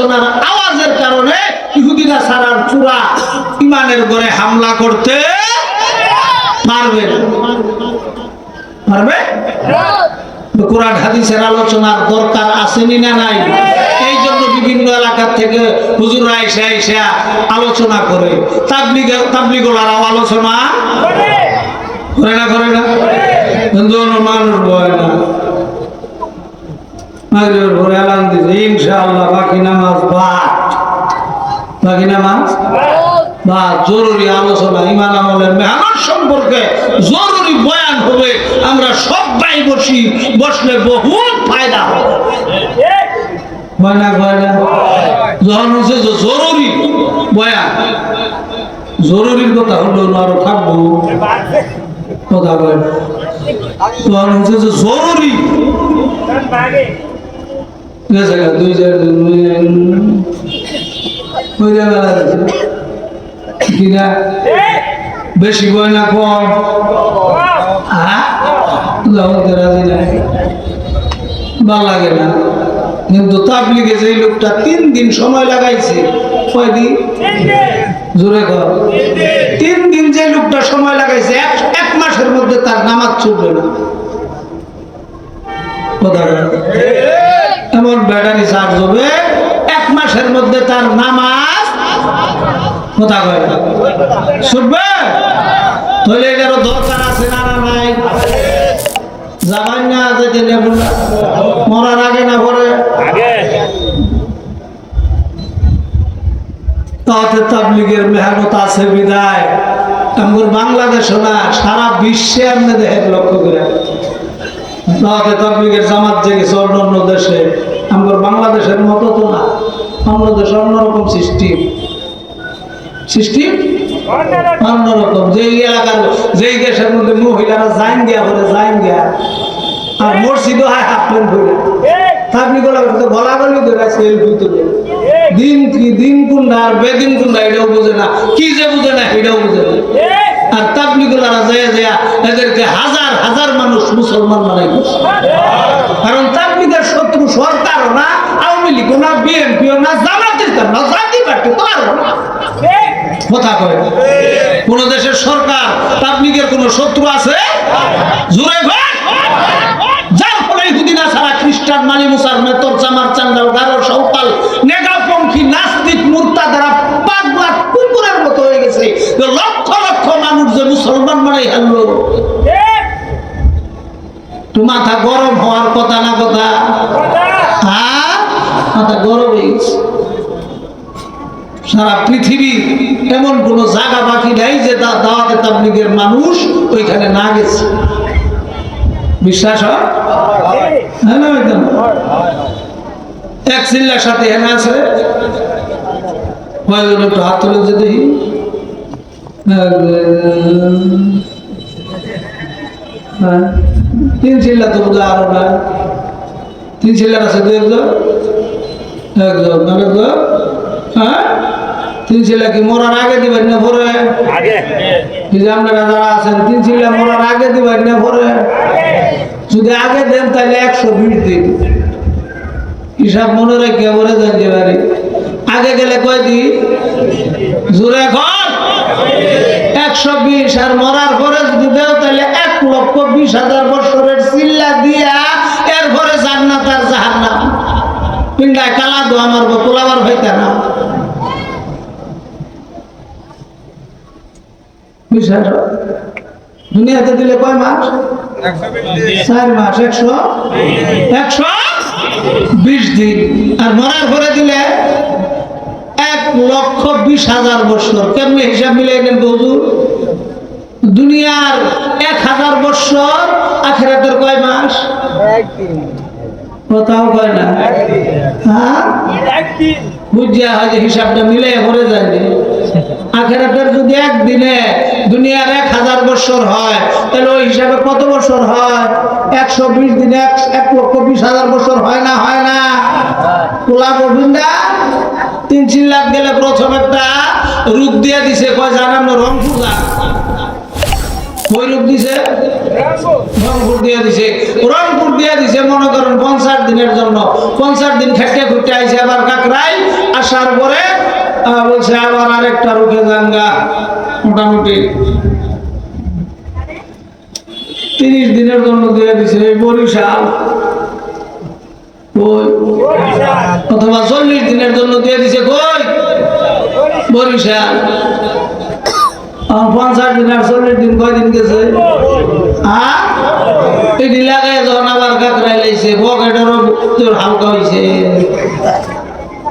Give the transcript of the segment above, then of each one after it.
আলোচনার আওয়াজের কারণে ইহুদিরা সারার চূড়া ইমানের ঘরে হামলা করতে পারবে না। পারবে? কোরআন হাদিসের আলোচনার দরকার আসেনি না নাই? এই জন্য বিভিন্ন এলাকা থেকে হুজুররা এসে আলোচনা করে। তাবলীগওয়ালারাও আলোচনা করে না? করে না? কিন্তু মানুষ ভয় না। মাগরিবের পরে এলান দিছে ইনশাআল্লাহ বাকি নামাজ বা জরুরি আলোচনা ইমান আমলের মেহনত সম্পর্কে জরুরি বয়ান হবে। আমরা সবাই বসলে বহুত ফায়দা হবে। ভয় না যখন হচ্ছে জরুরি বয়ান, জরুরির কথা হলো আরো থাকবো কথা বলে তখন হচ্ছে যে জরুরি বেশি বয় না কম ভাল লাগে না। কিন্তু তাবলীগে যে লোকটা 3 দিন সময় লাগাইছে, কয়দিন জোরে কর, 3 দিন যে লোকটা সময় লাগাইছে, 1 মাসের মধ্যে তার নামাজ চলবে না। এমন ব্যাটারি চার্জ হবে 1 মাসের মধ্যে তার নামাজ কথা কয় না শুনবে। তাহলে এটারও দরকার আছে না নাই? যাবাই না যেতে মরার আগে না পরে তাতে তাবলীগের মেহনত আছে বিদায় আমার বাংলাদেশও না সারা বিশ্বে আপনি দেখেন লক্ষ্য করে তাতে তাবলীগের জামাত জেগেছে অন্য দেশে। আমার বাংলাদেশের মতো তো না, অন্য দেশে অন্যরকম সিস্টেম অন্যরকম। যেই এলাকার যেই দেশের মধ্যে মহিলারা জাইন গিয়া আর মসজিদও হয় হাফলেন ধরে গলাগলি ধরে সেলফি তুলে দিন কোনটা আর বেদিন কোনটা এটাও বোঝে না, কি যে বুঝে না এটাও বুঝে না। আর তাবলীগওয়ালারা যায় এদেরকে হাজার হাজার মানুষ মুসলমান বানাই দিচ্ছে। কারণ তাবলীগের শত্রু সরকারও না, আওয়ামী লীগও না, বিএনপিও না, জামাত ইসলাম না, জাতি পার্টি তো আরো না। কথা কয় কোন দেশের সরকার তাবলীগের কোন শত্রু আছে? জোরে ভাই। যার ফলে ইহুদিনা ছাড়া খ্রিস্টান, মালি, মুসার, মেতর, চামার, চান্দাল, গারো, সাঁওতাল, নেগাপঙ্খী, নাস্তিক, মুরতাদরা পাগলা কুকুরের মতো হয়ে গেছে। লক্ষ লক্ষ মানুষ যে মুসলমান মানে হারলো, তো মাথা গরম হওয়ার কথা না? কথা হ্যাঁ, মাথা গরম হয়ে গেছে। সারা পৃথিবী এমন কোন জায়গা বাকি নাই যে দাওয়াতে তাবলীগের মানুষ ওইখানে না গেছে। বিশ্বাস হয়? এক চিল্লার সাথে হেনা আছে একটু হাত তুলে যে দেখি 3 চিল্লা তো বোঝা আরো না। 3 চিল্লার আছে 2 একজন হ্যাঁ 3 চিল্লা কি মরার আগে দিবেন না পরে? আপনারা যারা আছেন 3 চিল্লা মরার আগে দিবেন না পরে? যদি আগে দেন তাহলে 120 দিন হিসাব মনে রাখি পরে জানতে পারি। আগে গেলে কয়দিন? জোরে এখন 120। আর মরার পরে যদি দেও তাহলে 1,20,000 বছরের চিল্লা দিয়া এরপরে জান্নাত আর জাহান্নাম। পিন্ডায় কালা দো আমার পোলাবার ভাইতা না। বিশ্বাস দুনিয়াতে দিলে কয় মাস? 4 মাস, 120 দিন। আর মরার পরে দিলে 1,20,000 বছর। কেমনি হিসাব মিলাই নেন হুজুর? দুনিয়ার 1000 বছর, আখিরাতের কয় মাস? কোথাও কয় না। হ্যাঁ বুঝিয়া হয় যে হিসাবটা মিলাই ভরে যায়নি। আখিরাতের যদি একদিনে দুনিয়ার 1000 বছর হয় তাহলে ওই হিসাবে কত বছর হয়? 120 দিনে 1,20,000 বছর হয় না? হয় না? পোলা গোবিন্দা 3 চিল্লাত গেলে প্রথম একটা রূপ দিয়ে দিছে, কয় জানানো রংপুর যান। ভৈরব দিছে, রংপুর দিয়ে দিছে, রংপুর দিয়ে দিছে মনে করেন 50 দিনের জন্য। 50 দিন খেটে খুঁটে আইছে আবার কাকরাই, আসার পরে বলছে আবার আরেকটা রুখে জাঙ্গা, মোটামুটি 30 দিনের জন্য দিয়ে দিছে বরিশাল, অথবা 40 দিনের জন্য দিয়ে দিছে কই বরিশাল। 50 দিন আর 40 দিন কয়দিন গেছে? এটি লাগাই যখন আবার কাকরাই লাইছে, পকেটেরও তোর হালকা হয়েছে,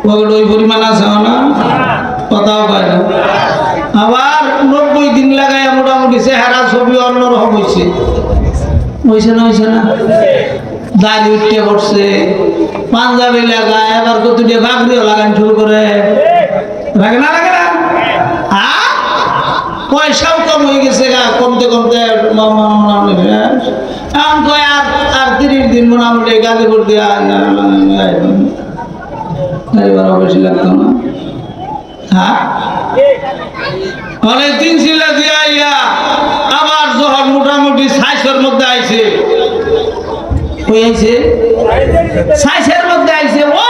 পকেট ওই পরিমাণ আছে না, কথাও কয় না। আবার 90 দিন লাগাই মোটামুটি চেহারা ছবি অন্যরকম হয়েছে, হয়েছে না? হয়েছে না? দাড়ি উঠতে পড়ছে, পাঞ্জাবি লাগায়, আবার কতটি বাগড়িও লাগান শুরু করে, লাগে না? লাগে না? পয়সাও কম হয়ে গেছে, কমতে কমতে এখন কয় আর 30 দিন মোটামুটি গাজীপুর দিয়ে গাড়ি ভাড়া বেশি লাগতো না। অনেক দিন ছিল দিয়া ইয়া আবার যখন মোটামুটি 600-এর মধ্যে আইছে, ওই আইছে 600-এর মধ্যে আইছে, ও